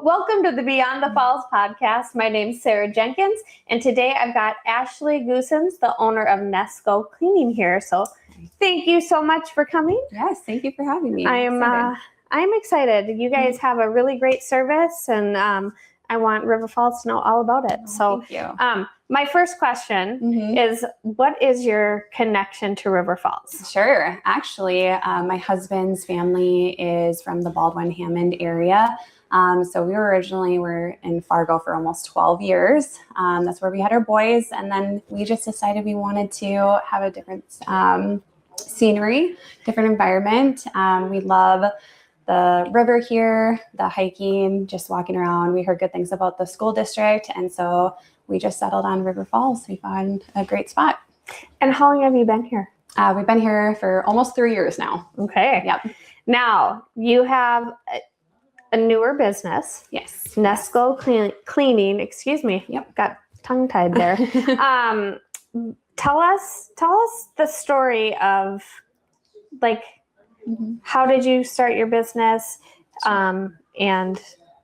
welcome to the Beyond the Falls podcast. My name's Sarah Jenkins, and today I've got Ashley Goossens, the owner of Nestglow Cleaning here. So thank you so much for coming. Yes, thank you for having me. I'm excited. You guys have a really great service, and I want River Falls to know all about it. So thank you. My first question is, what is your connection to River Falls? Sure. Actually, my husband's family is from the Baldwin-Hammond area. So we were in Fargo for almost 12 years. That's where we had our boys. And then we just decided we wanted to have a different scenery, different environment. We love the river here, the hiking, just walking around. We heard good things about the school district. And so we just settled on River Falls. We found a great spot. And how long have you been here? We've been here for almost 3 years now. Okay. Yep. Now, you have a newer business. Yes. Nestglow Cleaning, excuse me. Yep. Got tongue-tied there. Tell us the story of, like, how did you start your business?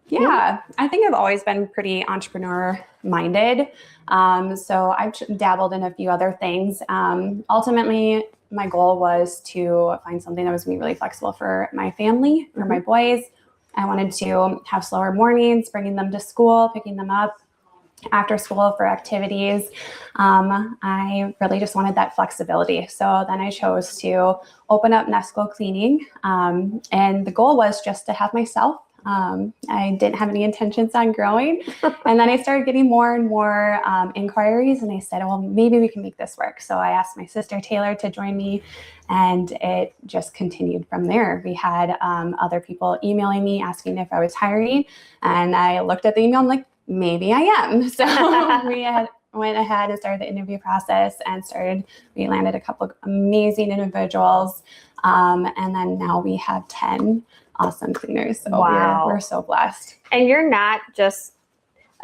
Yeah, I think I've always been pretty entrepreneur-minded. So I've dabbled in a few other things. Ultimately, my goal was to find something that was going to be really flexible for my family, for my boys. I wanted to have slower mornings, bringing them to school, picking them up after school for activities. I really just wanted that flexibility. So then I chose to open up Nestglow Cleaning. And the goal was just to have myself. I didn't have any intentions on growing. And then I started getting more and more inquiries, and I said, well, maybe we can make this work. So I asked my sister Taylor to join me, and it just continued from there. We had other people emailing me asking if I was hiring, and I looked at the email, I'm like, maybe I am. So went ahead and started the interview process and we landed a couple of amazing individuals. And then now we have 10 awesome cleaners. So wow. We're so blessed. And you're not just,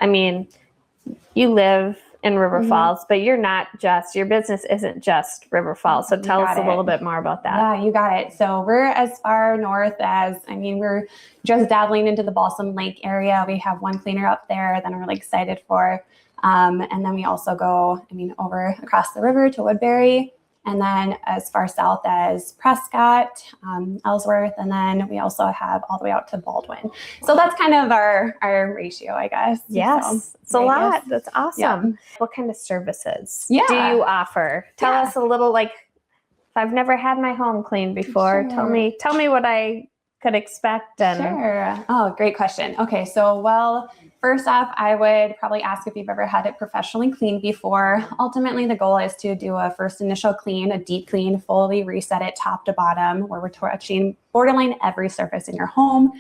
you live in River Falls, but your business isn't just River Falls. So tell us a little bit more about that. Yeah, you got it. So we're as far north as, we're just dabbling into the Balsam Lake area. We have one cleaner up there that I'm really excited for. And then we also go, over across the river to Woodbury. And then as far south as Prescott, Ellsworth, and then we also have all the way out to Baldwin. So that's kind of our ratio, I guess. Yes, it's a lot. That's awesome. Yeah. What kind of services do you offer? Tell us a little, if I've never had my home cleaned before, tell me what I could expect. Sure. Oh, great question. Okay, so first off, I would probably ask if you've ever had it professionally cleaned before. Ultimately, the goal is to do a first initial clean, a deep clean, fully reset it top to bottom, where we're touching borderline every surface in your home.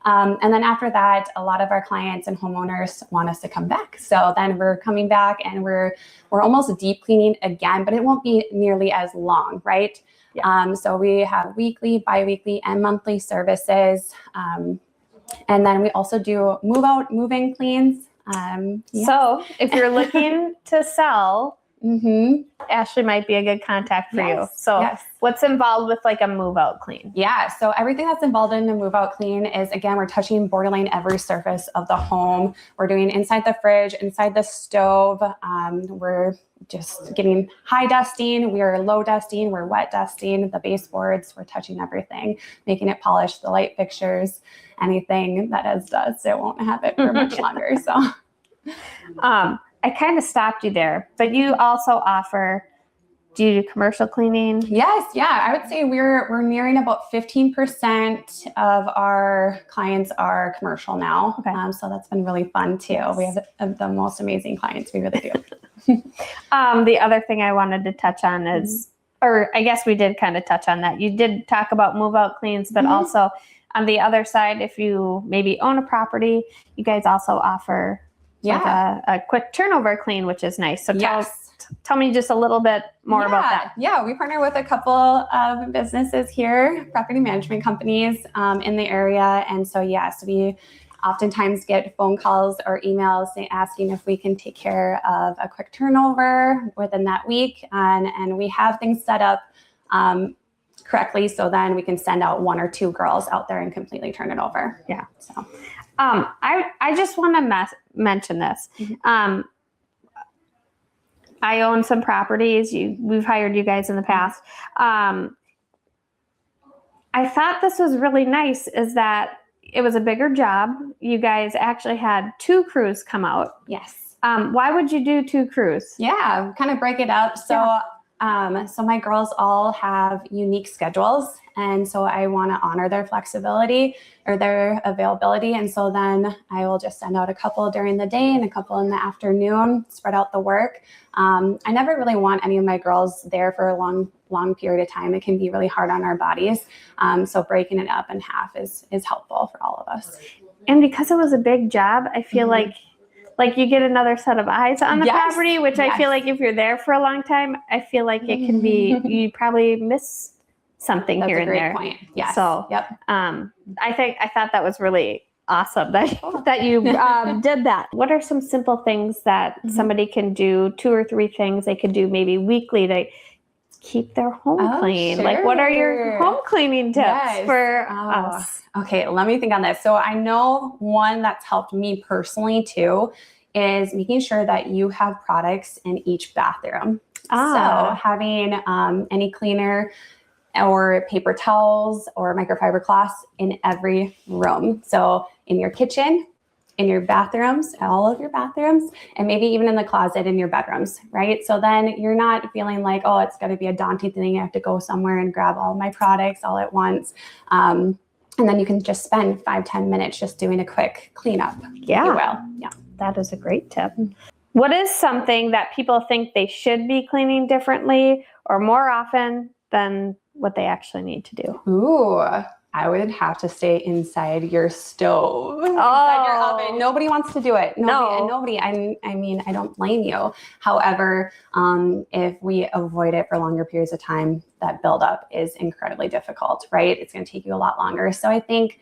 And then after that, a lot of our clients and homeowners want us to come back. So then we're coming back and we're almost deep cleaning again, but it won't be nearly as long, right? Yeah. So we have weekly, biweekly, and monthly services. And then we also do move-in cleans. So if you're looking to sell, Ashley might be a good contact for you. So what's involved with a move-out clean? Yeah, so everything that's involved in a move-out clean is, again, we're touching borderline every surface of the home. We're doing inside the fridge, inside the stove. We're just getting high dusting. We are low dusting. We're wet dusting. The baseboards, we're touching everything, making it polished, the light fixtures, anything that has dust. It won't have it for much longer. So I kind of stopped you there, but you also do you do commercial cleaning? Yes. Yeah. I would say we're nearing about 15% of our clients are commercial now. Okay. So that's been really fun too. Yes. We have the most amazing clients. We really do. The other thing I wanted to touch on is, or I guess we did kind of touch on that. You did talk about move out cleans, but also on the other side, if you maybe own a property, you guys also offer a quick turnover clean, which is nice. So tell me just a little bit more about that. Yeah, we partner with a couple of businesses here, property management companies in the area. And so, we oftentimes get phone calls or emails asking if we can take care of a quick turnover within that week. And we have things set up correctly, so then we can send out 1 or 2 girls out there and completely turn it over. Yeah. So I just want to mention this. I own some properties. We've hired you guys in the past. I thought this was really nice is that it was a bigger job. You guys actually had 2 crews come out. Yes. Why would you do 2 crews? Yeah, kind of break it up. So, so my girls all have unique schedules, and so I want to honor their flexibility or their availability. And so then I will just send out a couple during the day and a couple in the afternoon, spread out the work. I never really want any of my girls there for a long period of time. It can be really hard on our bodies. So breaking it up in half is helpful for all of us. And because it was a big job, I feel like you get another set of eyes on the property, which I feel like if you're there for a long time, I feel like it can be, you probably miss something here and there. That's a great point. Yes. So, I thought that was really awesome that you did that. What are some simple things that somebody can do, 2 or 3 things they could do maybe weekly to keep their home clean? Sure. Like, what are your home cleaning tips for us? Okay, let me think on this. So I know one that's helped me personally too is making sure that you have products in each bathroom. So having any cleaner or paper towels or microfiber cloths in every room. So in your kitchen, in your bathrooms, all of your bathrooms, and maybe even in the closet in your bedrooms, right? So then you're not feeling like, oh, it's going to be a daunting thing. I have to go somewhere and grab all my products all at once. And then you can just spend 5-10 minutes just doing a quick cleanup. Yeah. If you will. Yeah. That is a great tip. What is something that people think they should be cleaning differently or more often than what they actually need to do? Ooh, I would have to stay inside your stove, inside your oven. Nobody wants to do it. Nobody. I mean, I don't blame you. However, if we avoid it for longer periods of time, that buildup is incredibly difficult, right? It's going to take you a lot longer. So I think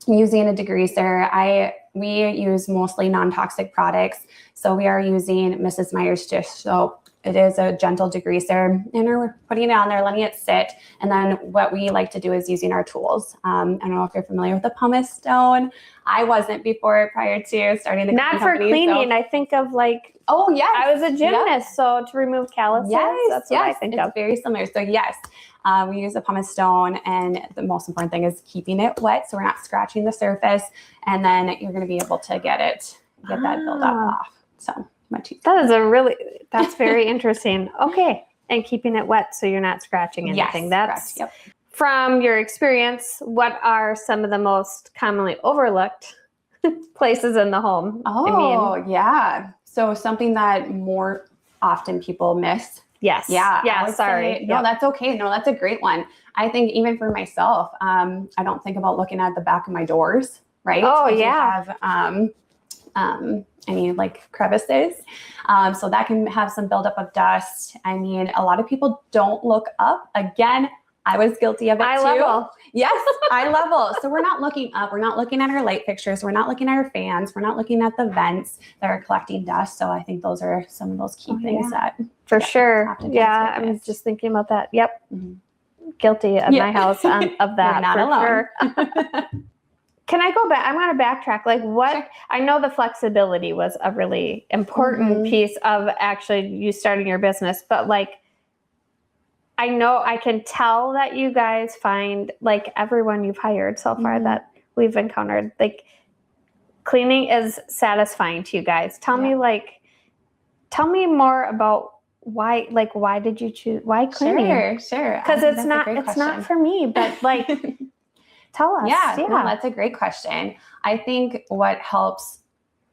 using a degreaser, we use mostly non-toxic products. So we are using Mrs. Meyer's dish soap. It is a gentle degreaser, and we're putting it on there, letting it sit. And then what we like to do is using our tools. I don't know if you're familiar with the pumice stone. I wasn't prior to starting the Not for cleaning. So. I think of like, I was a gymnast, so to remove calluses, that's what I think of. It's very similar. So yes, we use a pumice stone, and the most important thing is keeping it wet so we're not scratching the surface. And then you're going to be able to get that buildup off. So. That's very interesting. Okay. And keeping it wet so you're not scratching anything. That's correct. Yep. From your experience, what are some of the most commonly overlooked places in the home? Yeah. So something that more often people miss. Yes. Yeah. Yeah. Sorry. No, that's okay. No, that's a great one. I think even for myself, I don't think about looking at the back of my doors, right? Oh, yeah. Like crevices. So that can have some buildup of dust. I mean, a lot of people don't look up. Again, I was guilty of it too. Level. Yes, eye level. So we're not looking up. We're not looking at our light fixtures. We're not looking at our fans. We're not looking at the vents that are collecting dust. So I think those are some of those key things that for sure. Yeah, I'm just thinking about that. Yep. Mm-hmm. Guilty of my house of that. You're not alone. Sure. Can I go back? I'm going to backtrack. Like what? Sure. I know the flexibility was a really important piece of actually you starting your business, but like, I know I can tell that you guys find like everyone you've hired so far that we've encountered, like cleaning is satisfying to you guys. Tell me more about why did you choose, why cleaning? Sure. Cause it's not for me, but like, tell us. Yeah, no, that's a great question. I think what helps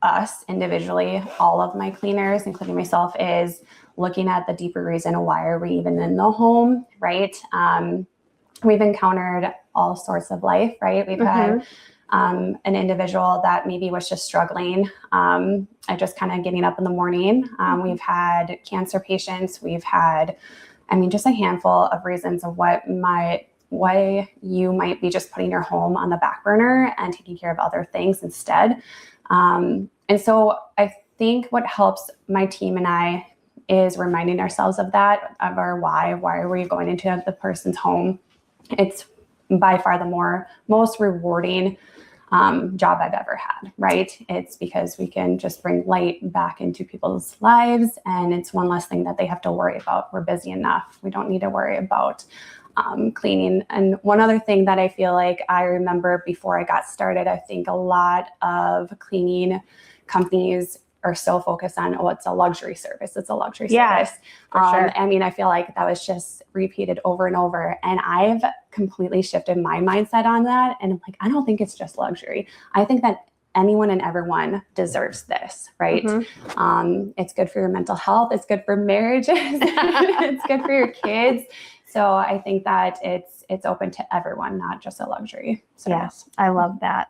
us individually, all of my cleaners, including myself, is looking at the deeper reason why are we even in the home, right? We've encountered all sorts of life, right? We've had an individual that maybe was just struggling at just kind of getting up in the morning. We've had cancer patients. We've had, just a handful of reasons of why you might be just putting your home on the back burner and taking care of other things instead. And so I think what helps my team and I is reminding ourselves of that, of our why are we going into the person's home? It's by far the most rewarding job I've ever had, right? It's because we can just bring light back into people's lives, and it's one less thing that they have to worry about. We're busy enough. We don't need to worry about cleaning. And one other thing that I feel like I remember before I got started, I think a lot of cleaning companies are so focused on, oh, it's a luxury service. It's a luxury service. For sure. I mean, I feel like that was just repeated over and over. And I've completely shifted my mindset on that. And I'm like, I don't think it's just luxury. I think that anyone and everyone deserves this, right? It's good for your mental health. It's good for marriages. It's good for your kids. So I think that it's open to everyone, not just a luxury service. Yes, I love that.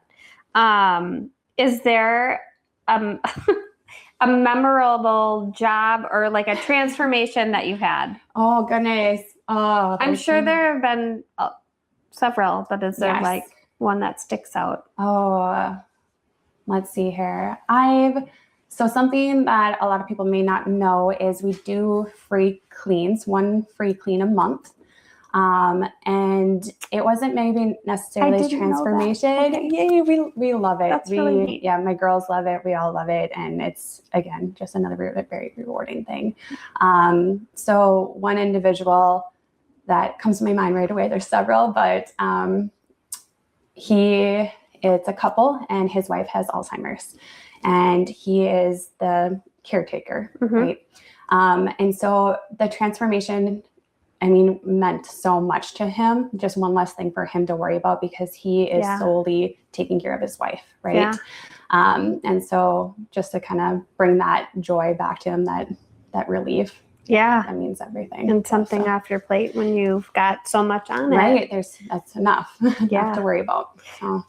Is there a memorable job or like a transformation that you've had? Oh, goodness. Oh, I'm sure there have been several, but is there like one that sticks out? Oh, let's see here. So something that a lot of people may not know is we do free cleans, one free clean a month. And it wasn't maybe necessarily transformation. Okay. Yay, we love it. That's really neat. Yeah, my girls love it. We all love it. And it's, again, just another very rewarding thing. So one individual that comes to my mind right away, there's several, but it's a couple and his wife has Alzheimer's and he is the caretaker, right? And so the transformation, I mean, meant so much to him. Just one less thing for him to worry about because he is solely taking care of his wife, right? Yeah. And so just to kind of bring that joy back to him, that relief. Yeah. That means everything. And something off your plate when you've got so much on it. Right. That's enough. Enough to worry about. So.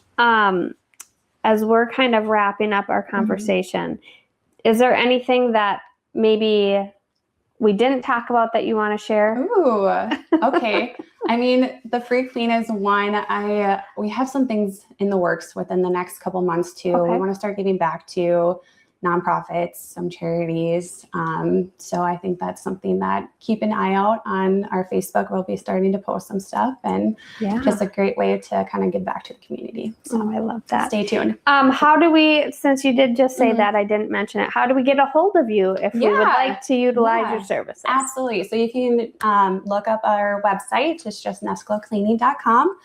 As we're kind of wrapping up our conversation, is there anything that maybe we didn't talk about that you want to share? Ooh, okay. I mean, the free clean is one. We have some things in the works within the next couple months too. Okay. We want to start giving back to nonprofits, some charities. So I think that's something that keep an eye out on our Facebook. We'll be starting to post some stuff and just a great way to kind of give back to the community. So I love that. Stay tuned. How do we, since you did just say that, I didn't mention it, how do we get a hold of you if we would like to utilize your services? Absolutely. So you can look up our website. It's just nestglowcleaning.com.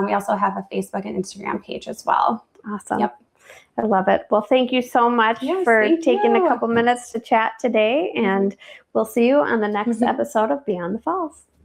We also have a Facebook and Instagram page as well. Awesome. Yep. I love it. Well, thank you so much for taking a couple minutes to chat today, and we'll see you on the next episode of Beyond the Falls.